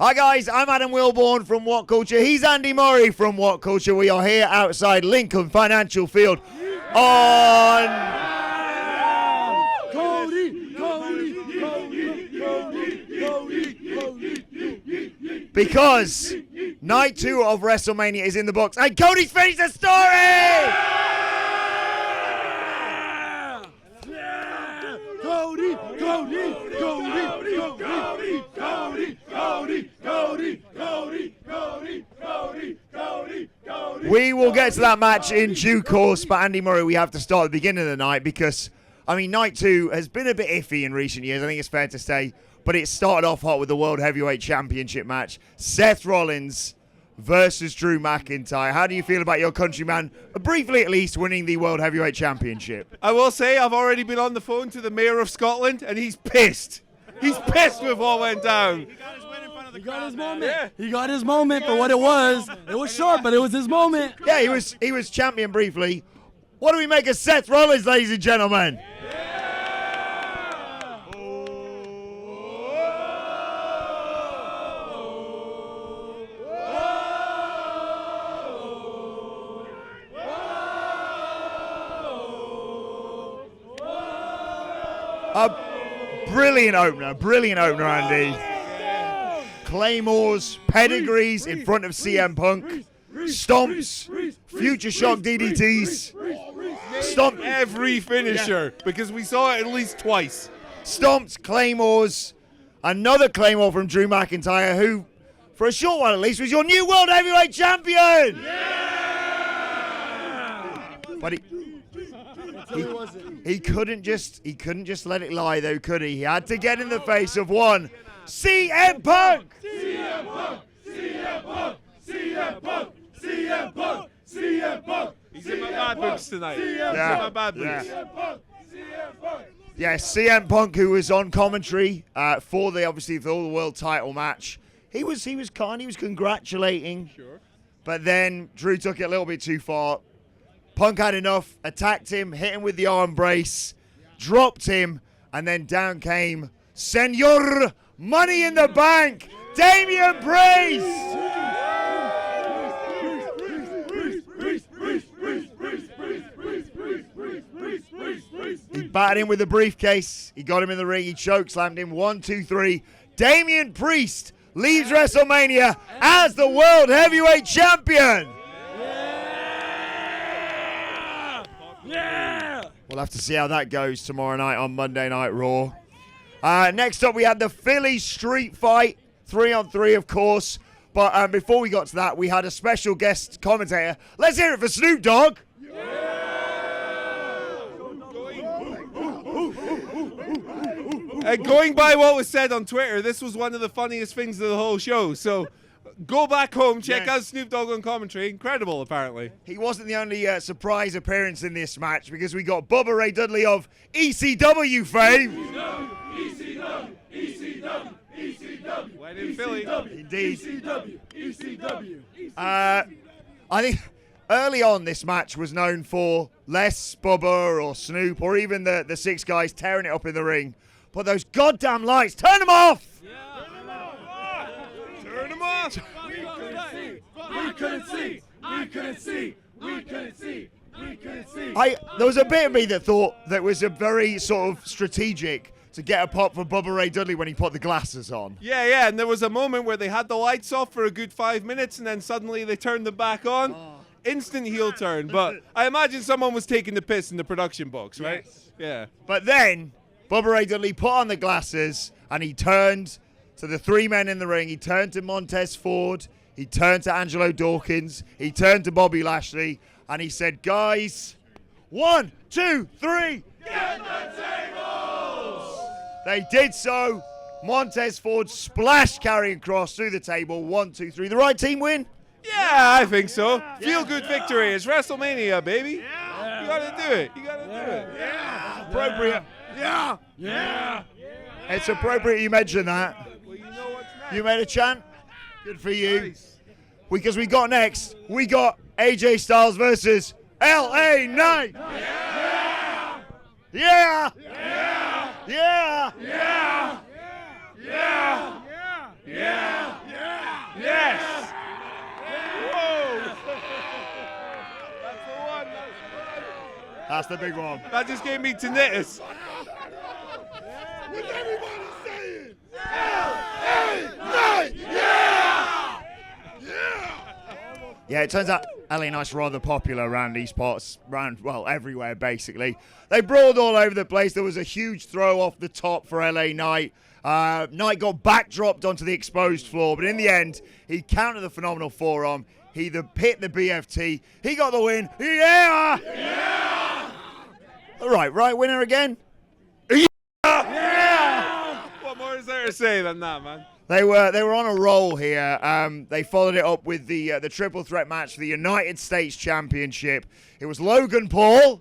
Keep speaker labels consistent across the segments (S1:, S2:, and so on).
S1: Hi guys, I'm Adam Wilborn from WhatCulture. He's Andy Murray from WhatCulture. We are here outside Lincoln Financial Field on... Because night 2 of WrestleMania is in the books and Cody's finished the story! We will get to that match in due course, but Andy Murray, we have to start at the beginning of the night because, I mean, night 2 has been a bit iffy in recent years, I think it's fair to say, but it started off hot with the World Heavyweight Championship match. Seth Rollins versus Drew McIntyre. How do you feel about your countryman, briefly at least, winning the World Heavyweight Championship?
S2: I will say I've already been on the phone to the Mayor of Scotland, and he's pissed. He's pissed with what went down.
S3: He got his moment. Yeah. He got his moment for what it was. It was short, but it was his moment.
S1: Yeah, he was champion briefly. What do we make of Seth Rollins, ladies and gentlemen? A brilliant opener, Andy. Claymores, pedigrees in front of CM Punk, stomps, future shock DDTs,
S2: Stomp every finisher because we saw it at least twice.
S1: Stomps, claymores, another claymore from Drew McIntyre, who, for a short while at least, was your new World Heavyweight Champion. Yeah! But he couldn't just let it lie though, could he? He had to get in the face of one CM Punk. CM Punk. CM Punk. CM Punk. CM Punk. CM Punk.
S2: He's in my bad books tonight. He's in my bad books.
S1: Yeah, CM Punk, who was on commentary for the world title match. He was kind. He was congratulating.
S2: Sure.
S1: But then Drew took it a little bit too far. Punk had enough, attacked him, hit him with the arm brace, dropped him, and then down came Senor Money in the Bank, Damian Priest! He batted him with the briefcase, he got him in the ring, he chokeslammed him, 1, 2, 3. Damian Priest leaves WrestleMania as the World Heavyweight Champion!
S3: Yeah!
S1: We'll have to see how that goes tomorrow night on Monday Night Raw. Next up, we had the Philly Street Fight, 3-on-3, of course. But before we got to that, we had a special guest commentator. Let's hear it for Snoop Dogg.
S2: Going by what was said on Twitter, this was one of the funniest things of the whole show. So go back home, check out Snoop Dogg on commentary. Incredible, apparently.
S1: He wasn't the only surprise appearance in this match because we got Bubba Ray Dudley of ECW fame.
S2: ECW. When in Philly.
S1: Indeed.
S3: ECW.
S1: I think early on this match was known for less Bubba or Snoop or even the 6 guys tearing it up in the ring. But those goddamn lights, turn them off!
S2: Turn them off!
S3: We couldn't see.
S1: There was a bit of me that thought that was a very sort of strategic to get a pop for Bubba Ray Dudley when he put the glasses on.
S2: Yeah, and there was a moment where they had the lights off for a good 5 minutes and then suddenly they turned them back on. Instant heel turn, but I imagine someone was taking the piss in the production box, right?
S1: Yes.
S2: Yeah.
S1: But then Bubba Ray Dudley put on the glasses and he turned to the 3 men in the ring. He turned to Montez Ford. He turned to Angelo Dawkins. He turned to Bobby Lashley. And he said, guys, 1, 2, 3. Get the tables! They did so. Montez Ford splashed Karrion Kross through the table. 1, 2, 3. The right team win?
S2: Yeah, I think so. Feel good victory. It's WrestleMania, baby. You gotta do it.
S1: Yeah. Appropriate. Yeah. It's appropriate you mention that.
S2: Well, you know what's next.
S1: You made a chant? Good for you. Nice. Because we got AJ Styles versus LA Knight. Yeah. That's the big one.
S2: That just gave me tinnitus.
S1: With everybody saying, LA Knight, yeah! Yeah, it turns out LA Knight's rather popular around these parts, well, everywhere basically. They brawled all over the place. There was a huge throw off the top for LA Knight. Knight got backdropped onto the exposed floor, but in the end, he countered the phenomenal forearm. He hit the BFT. He got the win. Yeah! Yeah! All right winner again?
S2: Yeah! What more is there to say than that, man?
S1: They were on a roll here. They followed it up with the triple threat match for the United States Championship. It was Logan Paul.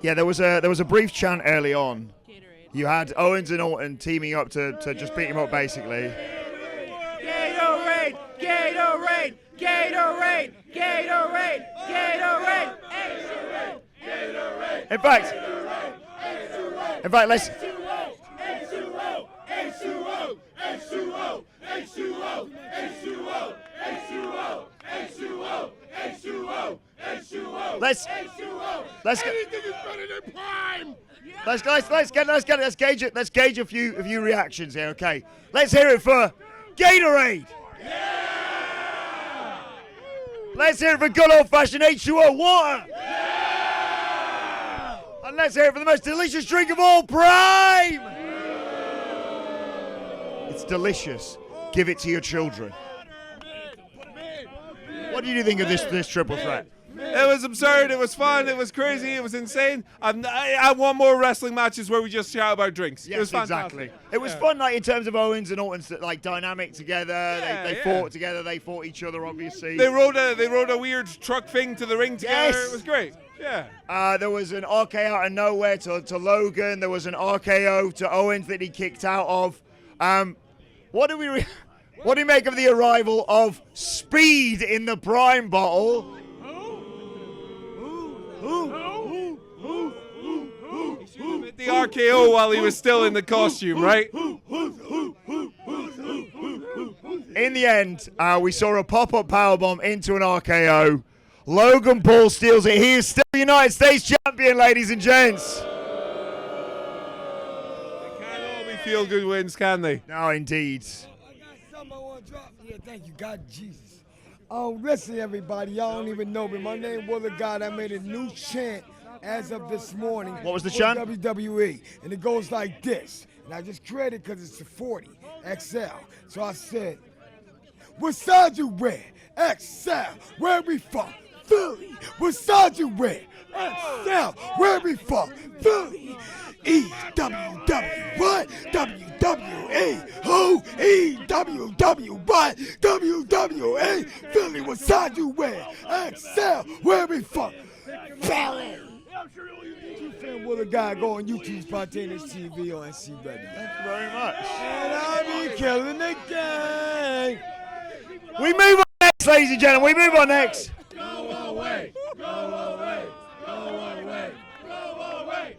S1: Yeah, there was a brief chant early on. You had Owens and Orton teaming up to just beat him up, basically.
S4: Gatorade! Gatorade! Gatorade! Gatorade! Gatorade!
S1: In fact, let's. Let's gauge a few reactions here. Okay, let's hear it for Gatorade. Yeah! Let's hear it for good old-fashioned H2O water. Yeah! And let's hear it for the most delicious drink of all, Prime. It's delicious. Give it to your children. What do you think of this triple threat?
S2: It was absurd. It was fun. It was crazy. It was insane. I want more wrestling matches where we just shout about drinks.
S1: Yes,
S2: it was fantastic.
S1: Exactly. It was fun, like in terms of Owens and Orton's like dynamic together. They fought together. They fought each other, obviously.
S2: They rode a weird truck thing to the ring together.
S1: Yes.
S2: It was great. Yeah.
S1: There was an RKO out of nowhere to Logan. There was an RKO to Owens that he kicked out of. What do you make of the arrival of Speed in the Prime bottle?
S2: The RKO while he was still in the costume, right?
S1: In the end, we saw a pop-up powerbomb into an RKO. Logan Paul steals it. He is still the United States champion, ladies and gents.
S2: They can't all be feel-good wins, can they?
S1: No, indeed.
S5: I got something I want to drop. Yeah, thank you, God, Jesus. Listen, everybody, y'all don't even know me. My name was God. I made a new chant as of this morning.
S1: What was the
S5: for
S1: chant?
S5: WWE, and it goes like this. And I just created because it's a 40 XL. So I said, what size you wear? XL. Where we from? Philly. What size you wear? XL. Where we from? Philly. EWW. What? WWE. Who? EWW. What? WWE. Philly. What size you wear? XL. Where we from? Philly. Fan Will the Guy, go on YouTube, Spontaneous TV on SC Ready.
S1: Thank you very much.
S5: And I'll be killing the gang.
S1: We move on next, ladies and gentlemen. We move on next.
S4: Go away! Go away! Go away! Go away!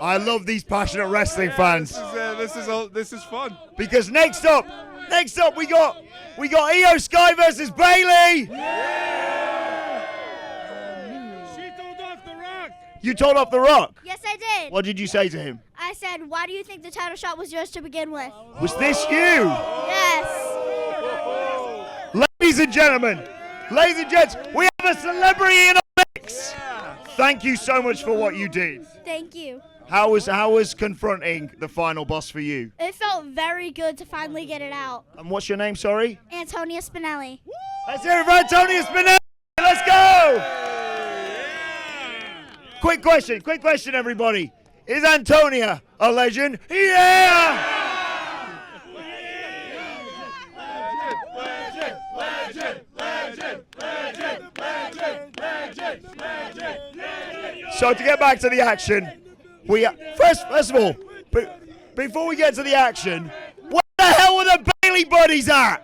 S1: I love these passionate wrestling fans
S2: This is fun.
S1: because next up we got Io Sky versus Bailey. You told off The Rock.
S6: Yes, I did.
S1: What did you say to him?
S6: I said, why do you think the title shot was yours to begin with?
S1: Was this you?
S6: Yes.
S1: Ladies and gentlemen, ladies and gents, we have a celebrity in our mix. Thank you so much for what you did.
S6: Thank you.
S1: How was confronting the final boss for you?
S6: It felt very good to finally get it out.
S1: And what's your name, sorry?
S6: Antonia Spinelli.
S1: Let's hear it for Antonia Spinelli. Let's go! Quick question, everybody. Is Antonia a legend? Yeah! So to get back to the action, first of all, before we get to the action, where the hell were the Bailey buddies at?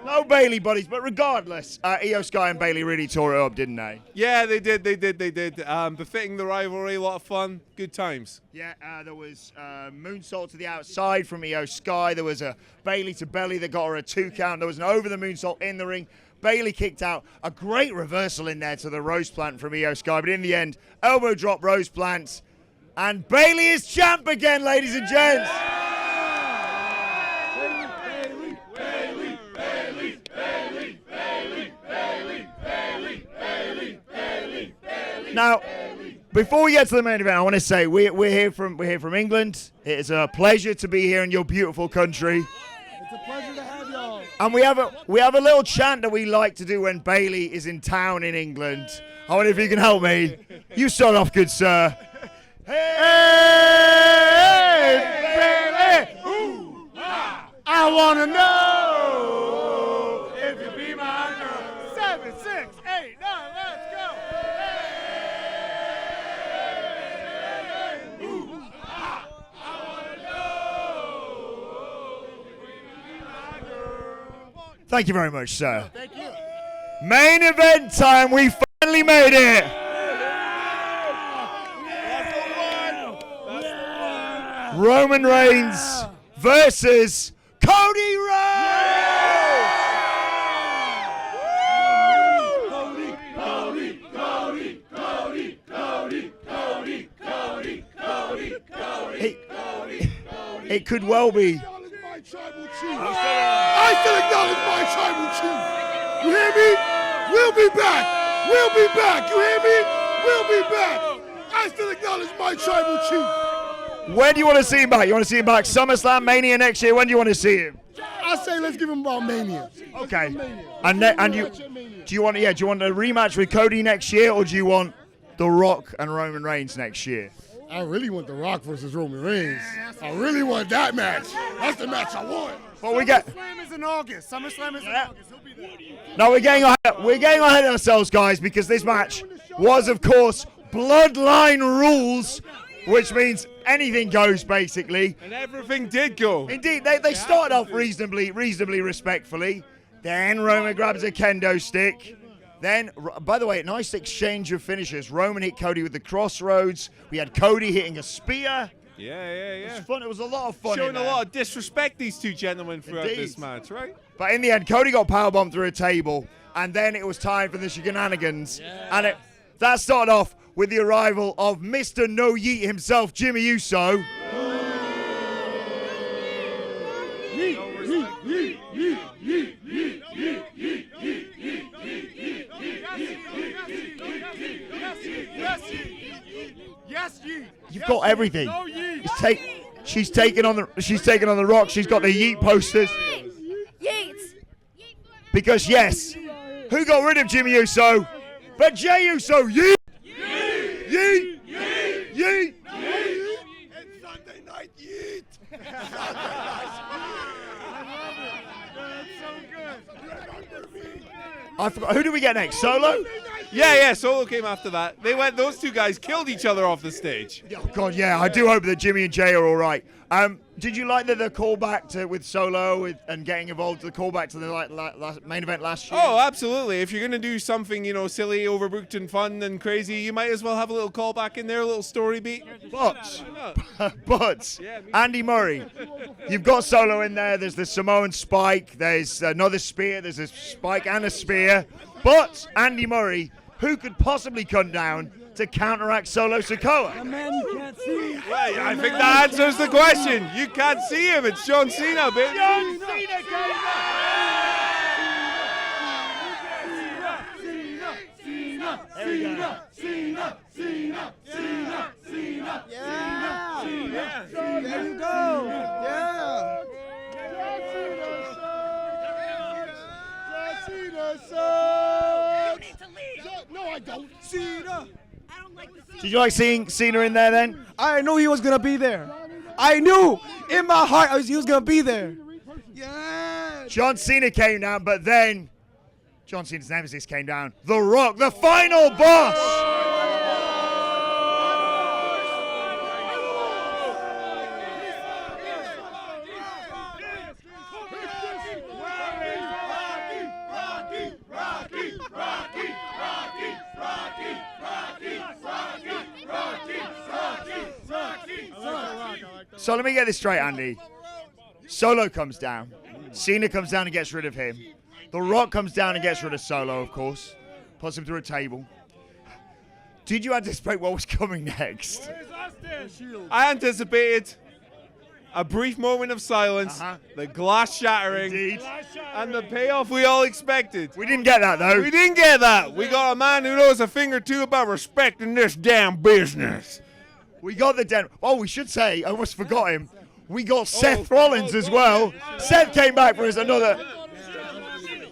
S1: No Bailey buddies, but regardless, Io Sky and Bailey really tore it up, didn't they?
S2: Yeah, they did. Befitting the rivalry, a lot of fun, good times.
S1: Yeah, there was moonsault to the outside from Io Sky. There was a Bailey to belly that got her a 2 count. There was an over the moonsault in the ring. Bailey kicked out. A great reversal in there to the rose plant from Io Sky, but in the end, elbow drop rose plant. And Bailey is champ again, ladies and gents. Now, before we get to the main event, I want to say we're here from England. It is a pleasure to be here in your beautiful country.
S3: It's a pleasure to have y'all.
S1: And we have a little chant that we like to do when Bailey is in town in England. I wonder if you can help me. You start off good, sir. Hey, Bailey! Ooh, I want to know if you be my girl. 7, 6, 8, 9, let's go. Thank you very much, sir.
S3: Thank you.
S1: Main event time. We finally made it. Roman Reigns versus Cody Rhodes. It could well be.
S5: I still acknowledge my tribal chief. You hear me? We'll be back. We'll be back. You hear me? We'll be back. I still acknowledge my tribal chief.
S1: When do you want to see him back? You want to see him back SummerSlam, Mania next year? When do you want to see him?
S5: I say let's give him about Mania.
S1: Okay. And you do you want a rematch with Cody next year, or do you want The Rock and Roman Reigns next year?
S5: I really want The Rock versus Roman Reigns. I really want that match. That's the match I want.
S1: Well, we get.
S3: SummerSlam is in August. SummerSlam is in August. He'll be there.
S1: No, we're getting ahead of ourselves, guys, because this match was, of course, Bloodline rules, which means anything goes, basically.
S2: And everything did go.
S1: Indeed, they started off reasonably respectfully. Then Roman grabs a kendo stick. Then, by the way, a nice exchange of finishes. Roman hit Cody with the crossroads. We had Cody hitting a spear.
S2: Yeah.
S1: It was fun. It was a lot of fun.
S2: Showing a lot of disrespect, these two gentlemen, throughout
S1: Indeed.
S2: this match, right?
S1: But in the end, Cody got powerbombed through a table, and then it was time for the shenanigans. Yeah. And that started off with the arrival of Mr. No Yeet himself, Jimmy Uso.
S3: Yes, Yeet.
S1: You've got everything.
S3: No Yeet.
S1: She's taking on the Rock. She's got the Yeet posters.
S6: Yeet.
S1: Because yes, who got rid of Jimmy Uso? But Jey Uso. Yeet. Yeet. Yeet. Yeet. Yeet.
S5: And Sunday night yeet.
S1: I forgot. Who do we get next? Solo?
S2: Yeah. Solo came after that. Those two guys killed each other off the stage.
S1: Oh God, yeah. I do hope that Jimmy and Jay are all right. Did you like the callback with Solo and getting involved? The callback to the main event last year.
S2: Oh, absolutely. If you're gonna do something, silly, overbooked, and fun and crazy, you might as well have a little callback in there, a little story beat.
S1: But Andy Murray, you've got Solo in there. There's the Samoan spike. There's another spear. There's a spike and a spear. But Andy Murray, who could possibly come down to counteract Solo Sikoa?
S3: A man you can't see.
S2: Well, I think that answers the question. You can't see him. It's John Cena, baby.
S1: John Cena
S3: There you go. Yeah.
S5: No, I don't. Cena.
S1: Did you like seeing Cena in there then?
S3: I knew he was gonna be there. I knew in my heart he was gonna be there. Yeah.
S1: John Cena came down, but then John Cena's nemesis came down. The Rock, the final boss. So let me get this straight, Andy. Solo comes down. Cena comes down and gets rid of him. The Rock comes down and gets rid of Solo, of course. Puts him through a table. Did you anticipate what was coming next?
S2: I anticipated a brief moment of silence, the glass shattering,
S1: Indeed.
S2: and the payoff we all expected.
S1: We didn't get that, though.
S2: We didn't get that. We got a man who knows a thing or two about respecting this damn business.
S1: We got the den. Oh, we should say, I almost forgot him. We got Seth Rollins as well. Seth came back for us another.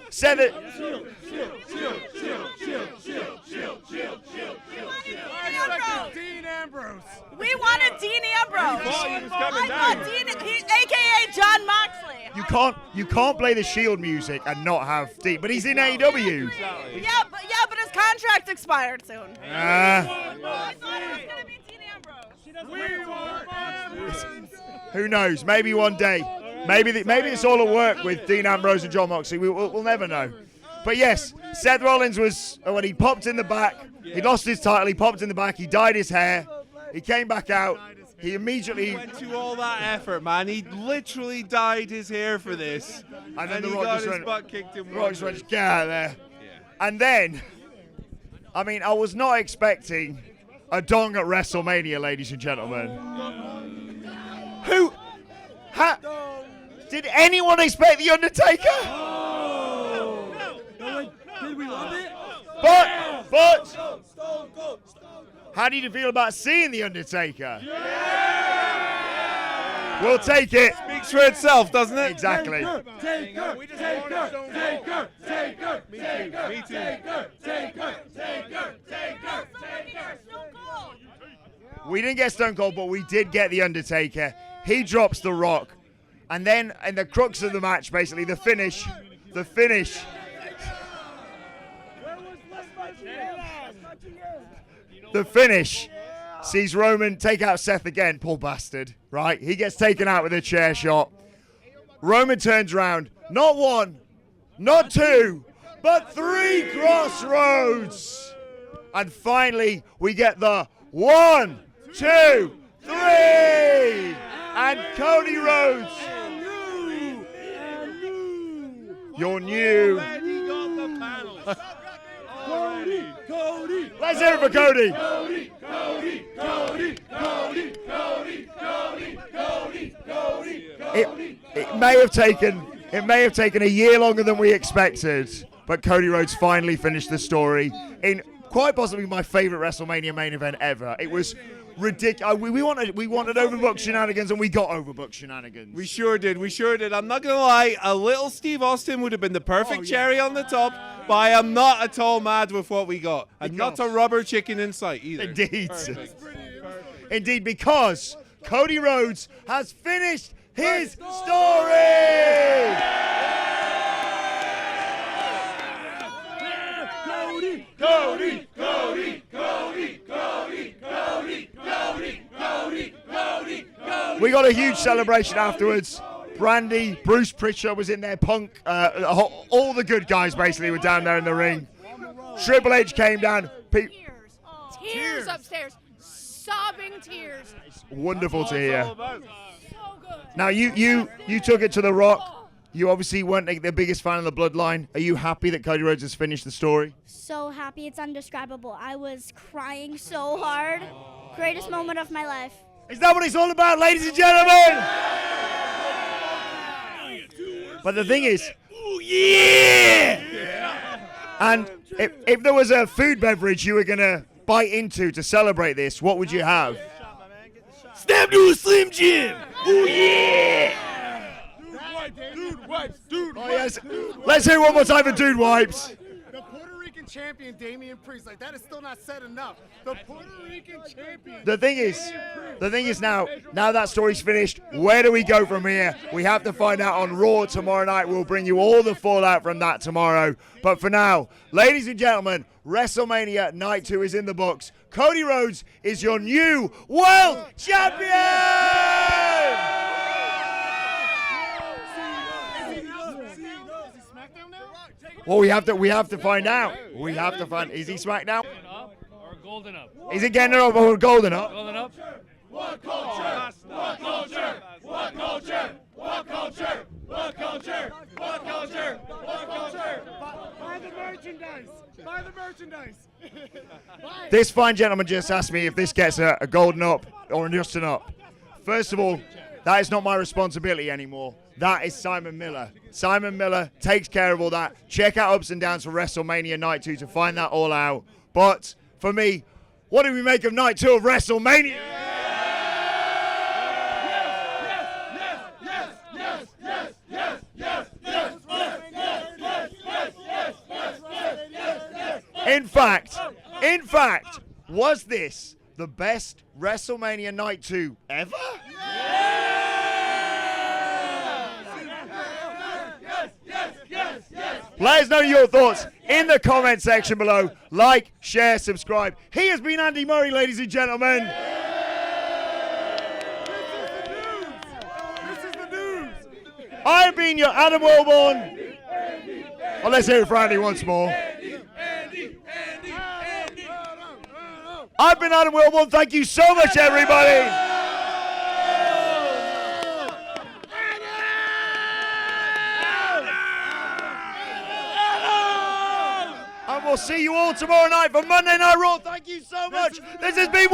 S1: Seth.
S4: Dean Ambrose.
S7: We wanted Dean Ambrose.
S2: thought he was coming
S7: I
S2: down.
S7: thought Dean, a.k.a. John Moxley.
S1: You can't play the Shield music and not have Dean, but he's in AEW.
S7: Yeah, but his contract expired soon. I thought it was gonna be Dean Ambrose.
S1: Who knows? Maybe one day. Maybe it's all a work with Dean Ambrose and John Moxley. We'll never know. But yes, Seth Rollins was when he popped in the back. He lost his title. He popped in the back. He dyed his hair. He came back out. He immediately
S2: went to all that effort, man. He literally dyed his hair for this,
S1: and then the
S2: he
S1: Rock
S2: got
S1: just
S2: his
S1: went,
S2: butt kicked in.
S1: Rock just went, get out of there. And then, I mean, I was not expecting a dong at WrestleMania, ladies and gentlemen. Did anyone expect The Undertaker?
S3: Did we love it?
S1: But, how did you feel about seeing The Undertaker? We'll take it.
S2: Speaks for itself, doesn't it?
S1: Exactly.
S3: Taker.
S2: Me too.
S1: We didn't get Stone Cold, but we did get The Undertaker. He drops The Rock. And then, in the crux of the match, basically, the finish. The finish sees Roman take out Seth again, poor bastard, right? He gets taken out with a chair shot. Roman turns around, not one, not two, but three crossroads. And finally, we get the 1, 2, 3. And Cody Rhodes, your new. Let's hear it for Cody. It may have taken a year longer than we expected, but Cody Rhodes finally finished the story in quite possibly my favorite WrestleMania main event ever. It was ridiculous. We wanted overbooked shenanigans, and we got overbooked shenanigans.
S2: We sure did. I'm not gonna lie. A little Steve Austin would have been the perfect cherry on the top, but I am not at all mad with what we got. And not a rubber chicken in sight either.
S1: Indeed. Indeed, because Cody Rhodes has finished his story. Cody. We got a huge celebration afterwards. Brandy, Bruce Pritchard was in there, Punk, all the good guys basically were down there in the ring. Triple H came down.
S8: Tears upstairs. Sobbing tears.
S1: Wonderful to hear.
S8: So good.
S1: Now you took it to The Rock. You obviously weren't the biggest fan of the Bloodline. Are you happy that Cody Rhodes has finished the story?
S6: So happy, it's indescribable. I was crying so hard. Greatest moment of my life.
S1: Is that what it's all about, ladies and gentlemen? But the thing is, and if there was a food beverage you were going to bite into to celebrate this, what would you have? Snap to a Slim Jim! Oh, yeah!
S4: Dude wipes.
S1: Oh, yes. Let's hear it one more time for Dude Wipes.
S4: The Puerto Rican champion, Damian Priest. Like, that is still not said enough. The Puerto Rican champion.
S1: The thing is now that story's finished, where do we go from here? We have to find out on Raw tomorrow night. We'll bring you all the fallout from that tomorrow. But for now, ladies and gentlemen, WrestleMania Night 2 is in the books. Cody Rhodes is your new World Champion! Well, we have to find out. Is he SmackDown?
S9: Or golden up.
S1: Is it getting up or golden up?
S9: Golden up.
S2: What culture? What culture? What culture? What culture? What culture? What culture? What culture?
S4: Buy the merchandise. Buy the merchandise.
S1: This fine gentleman just asked me if this gets a golden up or just an up. First of all, that is not my responsibility anymore. That is Simon Miller. Simon Miller takes care of all that. Check out Ups and Downs for WrestleMania Night 2 to find that all out. But for me, what do we make of Night 2 of WrestleMania? In fact, was this the best WrestleMania Night 2 ever? Let us know your thoughts in the comment section below. Like, share, subscribe. He has been Andy Murray, ladies and gentlemen.
S4: This is the news.
S1: I have been your Adam Wilborn. Well, let's hear it for Andy once more. I've been Adam Wilborn. Thank you so much, everybody. And we'll see you all tomorrow night for Monday Night Raw. Thank you so much. This has been